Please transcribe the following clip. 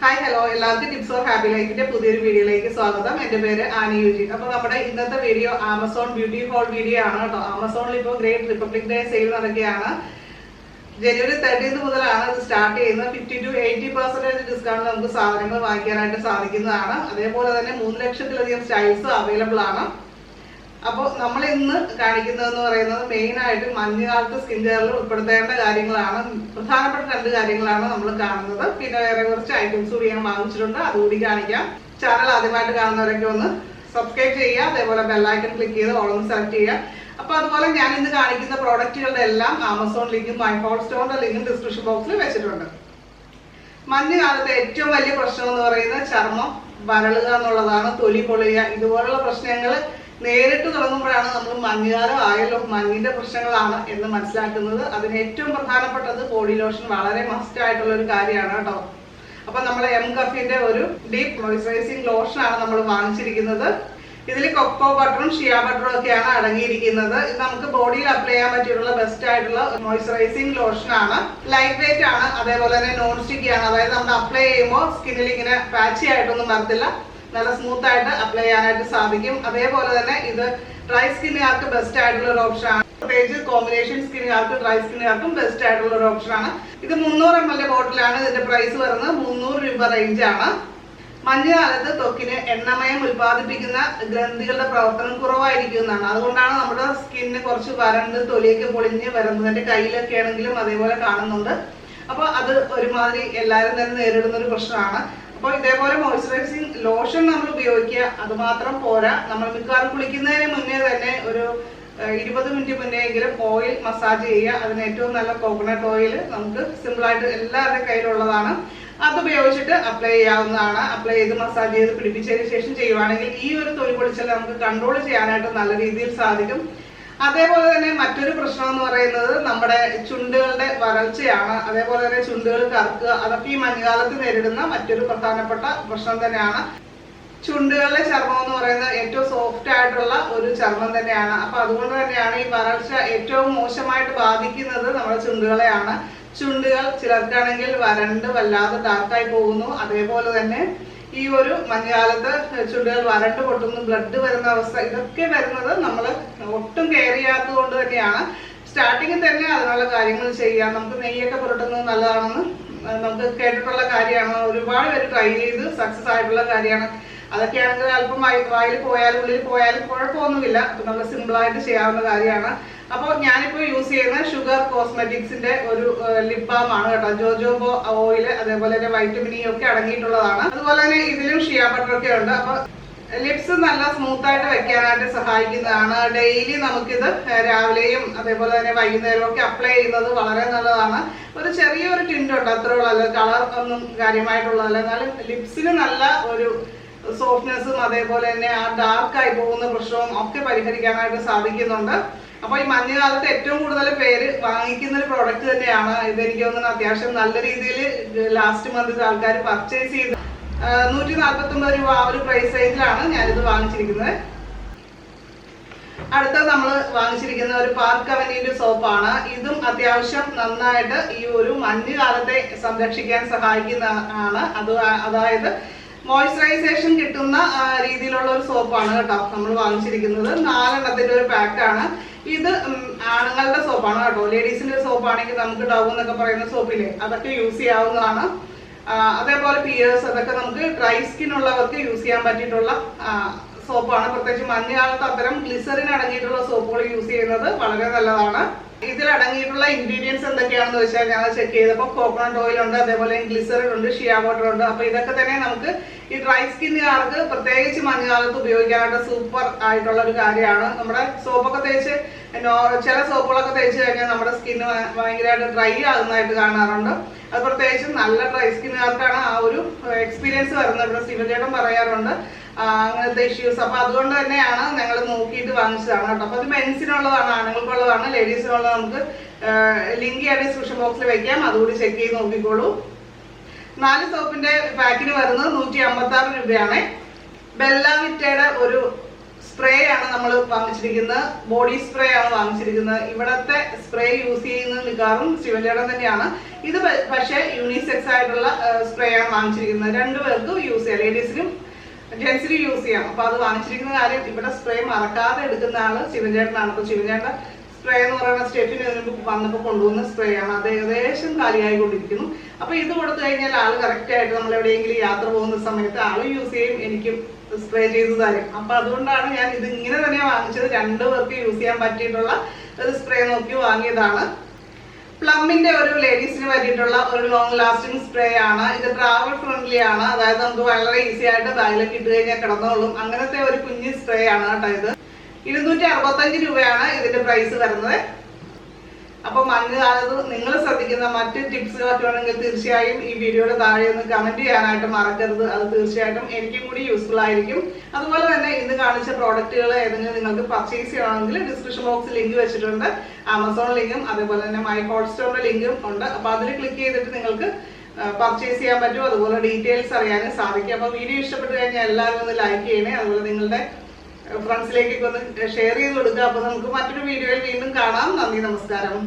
Hi hello എല്ലാവർക്കും tips or happy ലൈഫിന്റെ പുതിയൊരു വീഡിയോയിലേക്ക് സ്വാഗതം. എന്റെ പേര് ആനി യുജി. അപ്പൊ നമ്മുടെ ഇന്നത്തെ video Amazon beauty haul video ആണ് കേട്ടോ. ആമസോണിൽ ഇപ്പോൾ ഗ്രേറ്റ് റിപ്പബ്ലിക് ഡേ സെയിൽ നടക്കുകയാണ്. ജനുവരി 13 മുതലാണ് ഇത് സ്റ്റാർട്ട് ചെയ്യുന്നത്. 50 to 80% ഡിസ്കൗണ്ട് നമുക്ക് സാധനങ്ങൾ വാങ്ങിക്കാനായിട്ട് സാധിക്കുന്നതാണ്. അതേപോലെ തന്നെ 3 ലക്ഷത്തിലധികം സ്റ്റൈൽസ് അവൈലബിൾ ആണ്. അപ്പോൾ നമ്മൾ ഇന്ന് കാണിക്കുന്നതെന്ന് പറയുന്നത് മെയിനായിട്ട് മഞ്ഞുകാലത്ത് സ്കിൻ കെയറിൽ ഉൾപ്പെടുത്തേണ്ട കാര്യങ്ങളാണ്. പ്രധാനപ്പെട്ട 2 കാര്യങ്ങളാണ് നമ്മൾ കാണുന്നത്. പിന്നെ വേറെ കുറച്ച് ഐറ്റംസ് കൂടി ഞാൻ വാങ്ങിച്ചിട്ടുണ്ട്, അതുകൂടി കാണിക്കാം. ചാനൽ ആദ്യമായിട്ട് കാണുന്നവരൊക്കെ ഒന്ന് സബ്സ്ക്രൈബ് ചെയ്യുക, അതേപോലെ ബെല്ലൈക്കൺ ക്ലിക്ക് ചെയ്ത് ഓൾ ഒന്ന് സെലക്ട് ചെയ്യുക. അപ്പോൾ അതുപോലെ ഞാൻ ഇന്ന് കാണിക്കുന്ന പ്രോഡക്റ്റുകളുടെ എല്ലാം ആമസോൺ ലിങ്കും മൈഹോൾ സ്റ്റോറിന്റെ ലിങ്കും ഡിസ്ക്രിപ്ഷൻ ബോക്സിൽ വെച്ചിട്ടുണ്ട്. മഞ്ഞുകാലത്തെ ഏറ്റവും വലിയ പ്രശ്നം എന്ന് പറയുന്നത് ചർമ്മം വരളുക എന്നുള്ളതാണ്, തൊലി പൊളിയുക. ഇതുപോലുള്ള പ്രശ്നങ്ങൾ നേരിട്ട് തുടങ്ങുമ്പോഴാണ് നമ്മൾ മഞ്ഞുകാലം ആയല്ലോ, മഞ്ഞിന്റെ പ്രശ്നങ്ങളാണ് എന്ന് മനസ്സിലാക്കുന്നത്. അതിന് ഏറ്റവും പ്രധാനപ്പെട്ടത് ബോഡി ലോഷൻ വളരെ മസ്റ്റ് ആയിട്ടുള്ള ഒരു കാര്യമാണ് കേട്ടോ. അപ്പൊ നമ്മൾ എംകഫിന്റെ ഒരു ഡീപ്പ് മോയ്സ്ചറൈസിംഗ് ലോഷൻ ആണ് നമ്മൾ വാങ്ങിച്ചിരിക്കുന്നത്. ഇതിൽ കൊക്കോ ബട്ടറും ഷിയ ബട്ടറും ഒക്കെയാണ് അടങ്ങിയിരിക്കുന്നത്. ഇത് നമുക്ക് ബോഡിയിൽ അപ്ലൈ ചെയ്യാൻ പറ്റിയിട്ടുള്ള ബെസ്റ്റ് ആയിട്ടുള്ള മോയ്സ്ചറൈസിംഗ് ലോഷൻ ആണ്. ലൈറ്റ് വെയിറ്റ് ആണ്, അതേപോലെ തന്നെ നോൺ സ്റ്റിക്കി ആണ്. അതായത് നമ്മൾ അപ്ലൈ ചെയ്യുമ്പോൾ സ്കിന്നിൽ ഇങ്ങനെ പാച്ചി ആയിട്ടൊന്നും വരത്തില്ല, നല്ല സ്മൂത്ത് ആയിട്ട് അപ്ലൈ ചെയ്യാനായിട്ട് സാധിക്കും. അതേപോലെ തന്നെ ഇത് ഡ്രൈ സ്കിന്നുകാർക്ക് ബെസ്റ്റ് ആയിട്ടുള്ള ഒരു ഓപ്ഷൻ ആണ്. പ്രത്യേകിച്ച് കോമ്പിനേഷൻ സ്കിന്നുകാർക്ക് ഡ്രൈ സ്കിന്നുകാർക്കും ബെസ്റ്റ് ആയിട്ടുള്ള ഒരു ഓപ്ഷൻ ആണ്. ഇത് 300 ml ബോട്ടിലാണ്. ഇതിന്റെ പ്രൈസ് വരുന്നത് 300 രൂപ റേഞ്ച് ആണ്. മഞ്ഞുകാലത്ത് ത്വക്കിന് എണ്ണമയം ഉൽപ്പാദിപ്പിക്കുന്ന ഗ്രന്ഥികളുടെ പ്രവർത്തനം കുറവായിരിക്കുന്നതാണ്. അതുകൊണ്ടാണ് നമ്മുടെ സ്കിന്നിന് കുറച്ച് വരണ്ട് തൊലിയൊക്കെ പൊളിഞ്ഞ് വരുന്നത്. എന്റെ കയ്യിലൊക്കെ ആണെങ്കിലും അതേപോലെ കാണുന്നുണ്ട്. അപ്പൊ അത് ഒരുമാതിരി എല്ലാവരും തന്നെ നേരിടുന്ന ഒരു പ്രശ്നമാണ്. അപ്പോൾ ഇതേപോലെ മോയ്സ്ചറൈസിങ് ലോഷൻ നമ്മൾ ഉപയോഗിക്കുക, അത് മാത്രം പോരാ. നമ്മൾ മിക്കവാറും കുളിക്കുന്നതിന് മുന്നേ തന്നെ ഒരു 20 മിനിറ്റ് മുന്നേ എങ്കിലും ഓയിൽ മസാജ് ചെയ്യുക. അതിന് ഏറ്റവും നല്ല കോക്കനട്ട് ഓയിൽ നമുക്ക് സിമ്പിളായിട്ട് എല്ലാവരുടെ കയ്യിലുള്ളതാണ്. അത് ഉപയോഗിച്ചിട്ട് അപ്ലൈ ചെയ്യാവുന്നതാണ്. അപ്ലൈ ചെയ്ത് മസാജ് ചെയ്ത് പിടിപ്പിച്ചതിന് ശേഷം ചെയ്യുവാണെങ്കിൽ ഈ ഒരു തൊലി പൊളിച്ചൽ നമുക്ക് കൺട്രോൾ ചെയ്യാനായിട്ട് നല്ല രീതിയിൽ സാധിക്കും. അതേപോലെ തന്നെ മറ്റൊരു പ്രശ്നം എന്ന് പറയുന്നത് നമ്മുടെ ചുണ്ടുകളുടെ വരൾച്ചയാണ്. അതേപോലെ തന്നെ ചുണ്ടുകൾ കറുക്കുക, അതൊക്കെ ഈ മഞ്ഞുകാലത്ത് നേരിടുന്ന മറ്റൊരു പ്രധാനപ്പെട്ട പ്രശ്നം തന്നെയാണ്. ചുണ്ടുകളിലെ ചർമ്മം എന്ന് പറയുന്നത് ഏറ്റവും സോഫ്റ്റ് ആയിട്ടുള്ള ഒരു ചർമ്മം തന്നെയാണ്. അപ്പൊ അതുകൊണ്ട് തന്നെയാണ് ഈ വരൾച്ച ഏറ്റവും മോശമായിട്ട് ബാധിക്കുന്നത് നമ്മുടെ ചുണ്ടുകളെയാണ്. ചുണ്ടുകൾ ചിലർക്കാണെങ്കിൽ വരണ്ട് വല്ലാതെ ഡാർക്കായി പോകുന്നു. അതേപോലെ തന്നെ ഈ ഒരു മഞ്ഞുകാലത്ത് ചുണ്ടുകൾ വരണ്ട് പൊട്ടുന്നു, ബ്ലഡ് വരുന്ന അവസ്ഥ, ഇതൊക്കെ വരുന്നത് നമ്മൾ ഒട്ടും കെയർ ചെയ്യാത്തത് കൊണ്ട് തന്നെയാണ്. സ്റ്റാർട്ടിങ്ങിൽ തന്നെ അതിനുള്ള കാര്യങ്ങൾ ചെയ്യാം. നമുക്ക് നെയ്യൊക്കെ പുരട്ടുന്നത് നല്ലതാണെന്ന് നമുക്ക് കേട്ടിട്ടുള്ള കാര്യമാണ്. ഒരുപാട് പേര് ട്രൈ ചെയ്ത് സക്സസ് ആയിട്ടുള്ള കാര്യമാണ്. അതൊക്കെയാണെങ്കിൽ അല്പം വായിൽ പോയാലും ഉള്ളിൽ പോയാലും കുഴപ്പമൊന്നുമില്ല. അപ്പൊ നമ്മൾ സിമ്പിളായിട്ട് ചെയ്യാവുന്ന കാര്യമാണ്. അപ്പോൾ ഞാനിപ്പോൾ യൂസ് ചെയ്യുന്ന ഷുഗർ കോസ്മെറ്റിക്സിന്റെ ഒരു ലിപ് ബാം ആണ് കേട്ടോ. ജോജോബോ ഓയിൽ, അതേപോലെ തന്നെ വൈറ്റമിൻ ഇ ഒക്കെ അടങ്ങിയിട്ടുള്ളതാണ്. അതുപോലെ തന്നെ ഇതിലും ഷിയ ബട്ടർ ഒക്കെ ഉണ്ട്. അപ്പൊ ലിപ്സ് നല്ല സ്മൂത്ത് ആയിട്ട് വെക്കാനായിട്ട് സഹായിക്കുന്നതാണ്. ഡെയിലി നമുക്കിത് രാവിലെയും അതേപോലെ തന്നെ വൈകുന്നേരവും ഒക്കെ അപ്ലൈ ചെയ്യുന്നത് വളരെ നല്ലതാണ്. ഒരു ചെറിയൊരു ടിന്റ് ഉണ്ട്, അത്ര ഉള്ളതല്ല, കളർ ഒന്നും കാര്യമായിട്ടുള്ളതല്ല. എന്നാലും ലിപ്സിന് നല്ല ഒരു സോഫ്റ്റ്നെസ്സും അതേപോലെ തന്നെ ആ ഡാർക്കായി പോകുന്ന പ്രശ്നവും ഒക്കെ പരിഹരിക്കാനായിട്ട് സാധിക്കുന്നുണ്ട്. അപ്പൊ ഈ മഞ്ഞുകാലത്ത് ഏറ്റവും കൂടുതൽ പേര് വാങ്ങിക്കുന്ന ഒരു പ്രോഡക്റ്റ് തന്നെയാണ് ഇത്. എനിക്ക് തോന്നുന്നു അത്യാവശ്യം നല്ല രീതിയിൽ ലാസ്റ്റ് മന്ത് ആൾക്കാർ പർച്ചേസ് ചെയ്ത് 149 രൂപ ആ ഒരു പ്രൈസ് റേഞ്ചിലാണ് ഞാനിത് വാങ്ങിച്ചിരിക്കുന്നത്. അടുത്ത നമ്മൾ വാങ്ങിച്ചിരിക്കുന്ന ഒരു പാർക്ക് അവന്യൂന്റെ സോപ്പാണ്. ഇതും അത്യാവശ്യം നന്നായിട്ട് ഈ ഒരു മഞ്ഞുകാലത്തെ സംരക്ഷിക്കാൻ സഹായിക്കുന്നതാണ്. അതായത് മോയ്സ്ചറൈസേഷൻ കിട്ടുന്ന രീതിയിലുള്ള ഒരു സോപ്പാണ് കേട്ടോ നമ്മൾ വാങ്ങിച്ചിരിക്കുന്നത്. 4 എണ്ണത്തിന്റെ ഒരു പാക്കാണ് ഇത്. ആണുങ്ങളുടെ സോപ്പാണ് കേട്ടോ. ലേഡീസിന്റെ സോപ്പാണെങ്കിൽ നമുക്ക് ഡവ് എന്നൊക്കെ പറയുന്ന സോപ്പില്ലേ, അതൊക്കെ യൂസ് ചെയ്യാവുന്നതാണ്. അതേപോലെ പിയേഴ്സ്, അതൊക്കെ നമുക്ക് ഡ്രൈ സ്കിൻ ഉള്ളവർക്ക് യൂസ് ചെയ്യാൻ പറ്റിയിട്ടുള്ള സോപ്പാണ്. പ്രത്യേകിച്ച് മഞ്ഞുകാലത്ത് അത്തരം ഗ്ലിസറിൻ അടങ്ങിയിട്ടുള്ള സോപ്പുകൾ യൂസ് ചെയ്യുന്നത് വളരെ നല്ലതാണ്. ഇതിൽ അടങ്ങിയിട്ടുള്ള ഇൻഗ്രീഡിയൻസ് എന്തൊക്കെയാണെന്ന് വെച്ചാൽ ഞാൻ ചെക്ക് ചെയ്തപ്പോൾ കോക്കനട്ട് ഓയിൽ ഉണ്ട്, അതേപോലെ ഗ്ലിസറിൻ ഉണ്ട്, ഷിയ ബട്ടർ ഉണ്ട്. അപ്പൊ ഇതൊക്കെ തന്നെ നമുക്ക് ഈ ഡ്രൈ സ്കിന്നുകാർക്ക് പ്രത്യേകിച്ച് മഞ്ഞുകാലത്ത് ഉപയോഗിക്കാനായിട്ട് സൂപ്പർ ആയിട്ടുള്ള ഒരു കാര്യമാണ്. നമ്മുടെ സോപ്പൊക്കെ തേച്ച് ചില സോപ്പുകളൊക്കെ തേച്ച് കഴിഞ്ഞാൽ നമ്മുടെ സ്കിന്ന് ഭയങ്കരമായിട്ട് ഡ്രൈ ആകുന്നതായിട്ട് കാണാറുണ്ട്. അത് പ്രത്യേകിച്ച് നല്ല ഡ്രൈ സ്കിന്നുകാർക്കാണ് ആ ഒരു എക്സ്പീരിയൻസ് വരുന്നത്. ഇവിടെ ശിവചേട്ടൻ പറയാറുണ്ട് അങ്ങനത്തെ ഇഷ്യൂസ്. അപ്പൊ അതുകൊണ്ട് തന്നെയാണ് ഞങ്ങൾ നോക്കിയിട്ട് വാങ്ങിച്ചതാണ് കേട്ടോ. അപ്പൊ അത് മെൻസിനുള്ളതാണ്, ആണുങ്ങൾക്കുള്ളതാണ്, ലേഡീസിനുള്ളത് നമുക്ക് ലിങ്ക് ചെയ്യാൻ ഡിസ്ക്രിപ്ഷൻ ബോക്സിൽ വെക്കാം. അതുകൂടി ചെക്ക് ചെയ്ത് നോക്കിക്കോളൂ. 4 സോപ്പിന്റെ പാക്കിന് വരുന്നത് 156 രൂപയാണ്. ബെല്ല വിറ്റയുടെ ഒരു സ്പ്രേ ആണ് നമ്മൾ വാങ്ങിച്ചിരിക്കുന്നത്, ബോഡി സ്പ്രേ ആണ് വാങ്ങിച്ചിരിക്കുന്നത്. ഇവിടത്തെ സ്പ്രേ യൂസ് ചെയ്യുന്നത് മിക്കവാറും ശിവചേട്ടൻ തന്നെയാണ്. ഇത് പക്ഷേ യൂണിസെക്സ് ആയിട്ടുള്ള സ്പ്രേ ആണ് വാങ്ങിച്ചിരിക്കുന്നത്. രണ്ടുപേർക്കും യൂസ് ചെയ്യാം, ലേഡീസിനും ജെന്റ്സിനും യൂസ് ചെയ്യാം. അപ്പൊ അത് വാങ്ങിച്ചിരിക്കുന്ന കാര്യം, ഇവിടെ സ്പ്രേ മറക്കാതെ എടുക്കുന്ന ആള് ശിവചേട്ടനാണ്. അപ്പൊ ശിവചേട്ടൻ സ്പ്രേ എന്ന് പറയുന്ന സ്റ്റെഫിന് വന്നപ്പോൾ കൊണ്ടുവന്ന സ്പ്രേ ആണ്. അത് ഏകദേശം കാലിയായിക്കൊണ്ടിരിക്കുന്നു. അപ്പൊ ഇത് കൊടുത്തു കഴിഞ്ഞാൽ ആള് കറക്റ്റ് ആയിട്ട് നമ്മൾ എവിടെയെങ്കിലും യാത്ര പോകുന്ന സമയത്ത് ആള് യൂസ് ചെയ്യും, എനിക്കും സ്പ്രേ ചെയ്ത് തരും. അപ്പൊ അതുകൊണ്ടാണ് ഞാൻ ഇത് ഇങ്ങനെ തന്നെ വാങ്ങിച്ചത്. രണ്ടുപേർക്ക് യൂസ് ചെയ്യാൻ പറ്റിയിട്ടുള്ള ഒരു സ്പ്രേ നോക്കി വാങ്ങിയതാണ്. പ്ലമ്മിന്റെ ഒരു ലേഡീസിന് പറ്റിയിട്ടുള്ള ഒരു ലോങ് ലാസ്റ്റിംഗ് സ്പ്രേ ആണ്. ഇത് ട്രാവൽ ഫ്രണ്ട്ലി ആണ്. അതായത് നമുക്ക് വളരെ ഈസി ആയിട്ട് ബാഗിലേക്ക് ഇട്ട് കഴിഞ്ഞാൽ കിടന്നോളും. അങ്ങനത്തെ ഒരു കുഞ്ഞ് സ്പ്രേ ആണ് കേട്ടോ ഇത്. 265 രൂപയാണ് ഇതിന്റെ പ്രൈസ് വരുന്നത്. അപ്പൊ മഞ്ഞുകാലത്ത് നിങ്ങൾ ശ്രദ്ധിക്കുന്ന മറ്റ് ടിപ്സുകളൊക്കെ ഉണ്ടെങ്കിൽ തീർച്ചയായും ഈ വീഡിയോയുടെ താഴെ ഒന്ന് കമന്റ് ചെയ്യാനായിട്ട് മറക്കരുത്. അത് തീർച്ചയായിട്ടും എനിക്കും കൂടി യൂസ്ഫുൾ ആയിരിക്കും. അതുപോലെ തന്നെ ഇന്ന് കാണിച്ച പ്രോഡക്റ്റുകൾ ഏതെങ്കിലും നിങ്ങൾക്ക് പർച്ചേസ് ചെയ്യണമെങ്കിൽ ഡിസ്ക്രിപ്ഷൻ ബോക്സിൽ ലിങ്ക് വെച്ചിട്ടുണ്ട്. ആമസോൺ ലിങ്കും അതേപോലെ തന്നെ മൈ ഹോട്ട്സ്റ്റാറിന്റെ ലിങ്കും ഉണ്ട്. അപ്പൊ അതിൽ ക്ലിക്ക് ചെയ്തിട്ട് നിങ്ങൾക്ക് പർച്ചേസ് ചെയ്യാൻ പറ്റും. അതുപോലെ ഡീറ്റെയിൽസ് അറിയാനും സാധിക്കും. അപ്പൊ വീഡിയോ ഇഷ്ടപ്പെട്ട് കഴിഞ്ഞാൽ എല്ലാവരും ഒന്ന് ലൈക്ക് ചെയ്യണേ. അതുപോലെ നിങ്ങളുടെ ഫ്രണ്ട്സിലേക്കൊക്കെ ഒന്ന് ഷെയർ ചെയ്ത് കൊടുക്കുക. അപ്പൊ നമുക്ക് മറ്റൊരു വീഡിയോയിൽ വീണ്ടും കാണാം. നന്ദി, നമസ്കാരം.